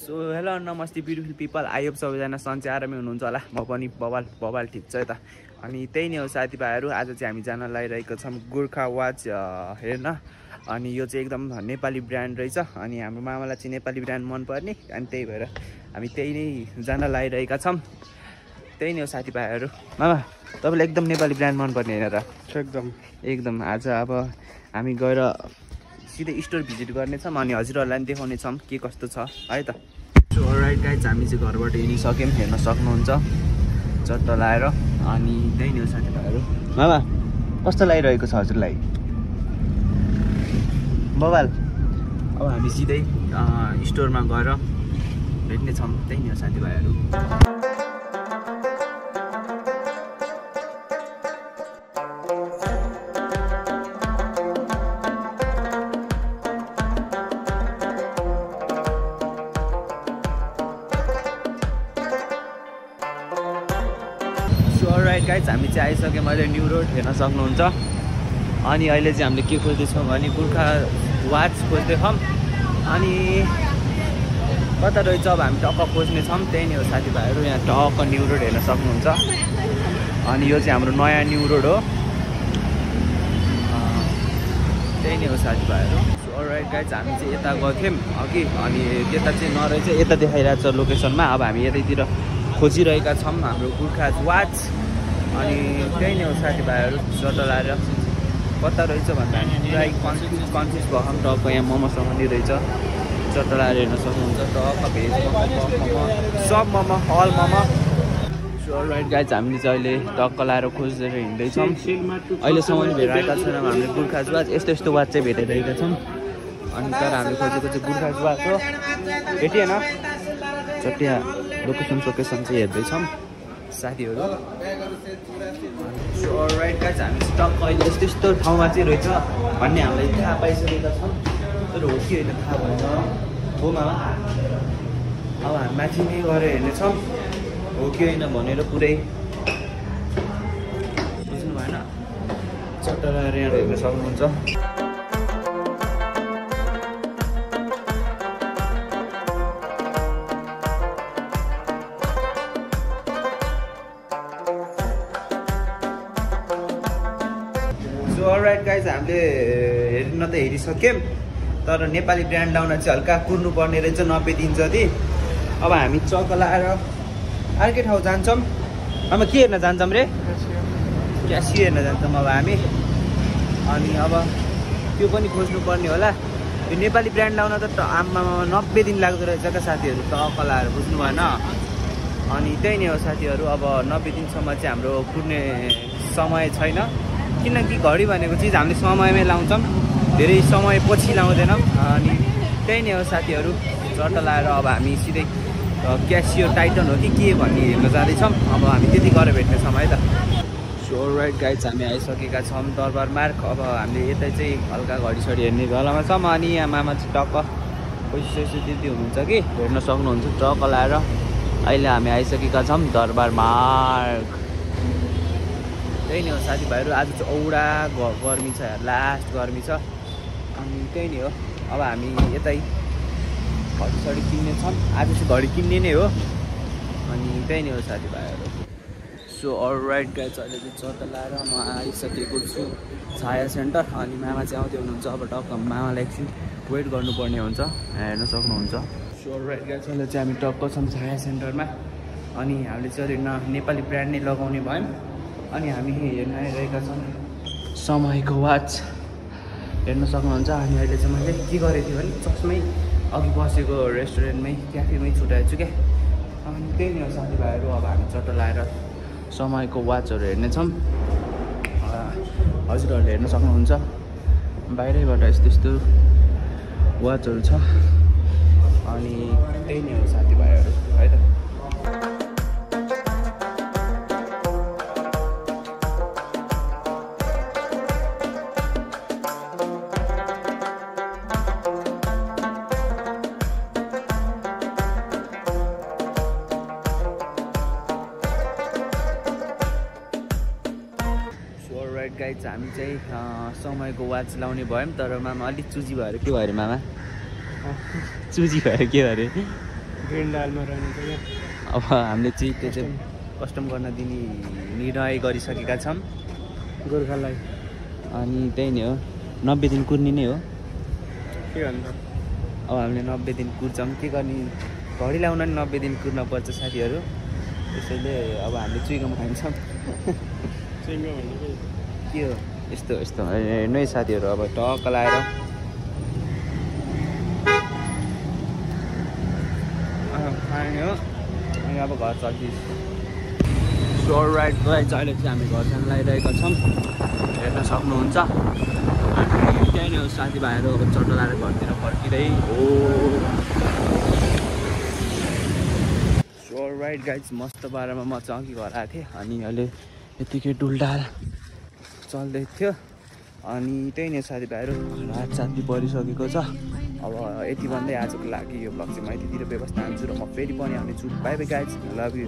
So hello नमस्ते beautiful people, I hope सबैजना सन्चै आरामै हुनुहुन्छ होला। म पनि बबाल ठिक छ त। अनि त्यही नै हो साथीभाइहरू, आज चाहिँ हामी जान लागिरहेको छौँ गोर्खा वाच हेर्न। अनि यो चाहिँ एकदम नेपाली ब्रान्ड रहेछ। अनि हाम्रो मामालाई चाहिँ नेपाली ब्रान्ड मनपर्ने, अनि त्यही भएर हामी त्यही नै जान लागिरहेका छौँ। त्यही नै हो साथीभाइहरू। मामा तपाईँलाई एकदम नेपाली ब्रान्ड मनपर्ने होइन र? एकदम आज अब हामी गएर सिधै स्टोर भिजिट गर्नेछौँ अनि हजुरहरूलाई पनि देखाउनेछौँ के कस्तो छ है त। सो अलराइट गाइज, हामी चाहिँ घरबाट हिँडिसक्यौँ, हेर्न सक्नुहुन्छ चट्ट लाएर। अनि त्यही नै हो साथीभाइहरू। मामा कस्तो लागिरहेको छ हजुरलाई? बबाल अब हामी सिधै स्टोरमा गएर भेट्नेछौँ। त्यही नै हो साथीभाइहरू। अलराइट गाइज, हामी चाहिँ आइसक्यौँ। अहिले न्यू रोड हेर्न सक्नुहुन्छ। अनि अहिले चाहिँ हामीले के खोज्दैछौँ भने गोर्खा वाच खोज्दैछौँ। अनि कता रहेछ अब हामी टक्क खोज्नेछौँ। त्यही नै हो साथीभाइहरू, यहाँ टक्क न्यू रोड हेर्न सक्नुहुन्छ। अनि यो चाहिँ हाम्रो नयाँ न्यू रोड हो। त्यही नै हो साथीभाइहरू। अलराइट गाइज, हामी चाहिँ यता गएको थियौँ अघि, अनि त्यता चाहिँ नरहेछ, यता देखाइरहेको छ लोकेसनमा। अब हामी यतैतिर खोजिरहेका छौँ हाम्रो गोर्खा वाच। अनि त्यही नै हो साथीभाइहरू, चट्ट लाएर कता रहेछ भन्दा हामी पुरा कन्फ्युज भएँ। टक्क यहाँ मोमोसँग नि रहेछ, चट्ट लाएर हेर्न सक्नुहुन्छ। टक्क भेज मोमो, सब मोमो, हल मोमो। सो अलराइट गाइज, हामीले चाहिँ अहिले टक्क लाएर खोजेर हिँड्दैछौँ। अहिलेसम्म भेटाएका छैनौँ हामीले गोर्खा वाच। यस्तो वाच चाहिँ भेटाइरहेका छौँ। अनि तर हामीले खोजेको चाहिँ गोर्खा वाच हो। भेटिएन चट्टिया लोकेसन चाहिँ हेर्दैछौँ साथीहरू। सो अलराइट गाइज, हामी टक्क अहिले यस्तो ठाउँमा चाहिँ रहेछ भन्ने हामीलाई थाहा पाइसकेका छौँ। तर हो कि होइन थाहा भएन। हो मामा, अब हामी माथि नै गएर हेर्नेछौँ हो कि होइन भनेर पुरै। बुझ्नु भएन? चट्ट लगाएर यहाँ हेर्न सक्नुहुन्छ। अलराइट गाइज, हामीले हेर्न त हेरिसक्यौँ, तर नेपाली ब्रान्ड लाउन चाहिँ हल्का कुर्नु पर्ने रहेछ 90 दिन जति। अब हामी चक्क लाएर अर्कै ठाउँ जान्छौँ। अब के हेर्न जान्छौँ रे? क्यासियो हेर्न जान्छौँ अब हामी। अनि अब त्यो पनि खोज्नुपर्ने होला। यो नेपाली ब्रान्ड लाउन त आम्मामा 90 दिन लाग्दो रहेछ क्या साथीहरू, टक्क लाएर। बुझ्नु भएन? अनि त्यही नै हो साथीहरू। अब 90 दिनसम्म चाहिँ हाम्रो कुर्ने समय छैन, किनकि घडी भनेको चिज हामीले समयमै लाउँछौँ, धेरै समय पछि लाउँदैनौँ। अनि त्यही नै हो साथीहरू, चट्ट लाएर अब हामी सिधै क्यासियो टाइटन हो कि के भन्ने हेर्न जाँदैछौँ। अब हामी त्यति गरेर भेट्नेछौँ है त। सो अलराइट गाइज, हामी आइसकेका छौँ दरबार मार्ग। अब हामीले यतै चाहिँ हल्का घडीसडी हेर्ने बेलामा छौँ। अनि यहाँ मामा चाहिँ टक्क पैसा दिँदै हुनुहुन्छ कि हेर्न सक्नुहुन्छ। टक्क लाएर अहिले हामी आइसकेका छौँ दरबार मार्ग। त्यही नै हो साथीभाइहरू। आज चाहिँ औडा गर्मी छ, लास्ट गर्मी छ। अनि त्यही नै हो, अब हामी यतै घडीसडी किन्ने छौँ। आज चाहिँ घडी किन्ने नै हो। अनि त्यही नै हो साथीभाइहरू। सो अलराइट गाइज, अहिले चाहिँ चट्ट लाएर म आइसकेको छु छाया सेन्टर। अनि मामा चाहिँ आउँदै हुनुहुन्छ। अब टक्क मामालाई एकछिन वेट गर्नुपर्ने हुन्छ, हेर्न सक्नुहुन्छ। सो अलराइट गाइज, अहिले चाहिँ हामी टक्क छौँ छाया सेन्टरमा। अनि हामीले चाहिँ नेपाली ब्रान्ड नै लगाउने भयौँ। अनि हामी हेर्न आइरहेका छौँ समयको वाच, हेर्न सक्नुहुन्छ। अनि अहिले चाहिँ मैले के गरेको थिएँ भने चस्मै अघि बसेको रेस्टुरेन्टमै क्याफेमै छुट्याएको छु क्या। अनि त्यही नै हो साथीभाइहरू। अब हामी चट्ट लाएर समयको वाचहरू हेर्नेछौँ। हजुरहरूले हेर्न सक्नुहुन्छ बाहिरैबाट यस्तो वाचहरू छ। अनि त्यही नै हो साथीभाइहरू है त। गाइज, हामी चाहिँ समयको वाच लाउने भयौँ। तर मामा अलिक चुजी भएर के भयो अरे? मामा चुजी भएर के भयो अरे? अब हामीले चाहिँ त्यो चाहिँ कस्टम गर्न दिने निर्णय गरिसकेका छौँ गोर्खालाई। अनि त्यही नै हो, 90 दिन कुर्ने नै हो। के भन्दा अब हामीले 90 दिन कुर्छौँ, के गर्ने, घडी लाउन नि 90 दिन कुर्न पर्छ साथीहरू। त्यसैले अब हामीले चुइगम खान्छौँ। के हो यस्तो यस्तो हेर्नु है साथीहरू, अब टक्क लाएर खाने हो। अनि अब घर चल्दैछ। सो राइटलाई चाहिँ अहिले चाहिँ हामी घर जान लागिरहेका छौँ, हेर्न सक्नुहुन्छ। अनि त्यही नै हो साथीभाइहरू अब चट्टो लाएर घरतिर फर्किँदै हो। सो राइट गाइज, मस्त पारामा म चाहिँ अघि घर आएको थिएँ अनि अहिले यतिकै डुलडाल चल्दै थियो। अनि त्यही नै साथीभाइहरू, रात साथी परिसकेको छ। अब यति भन्दै आजको लागि यो ब्लग चाहिँ म यतितिर व्यवस्था हान्छु र म फेरि पनि आउनेछु। By by guys, love you.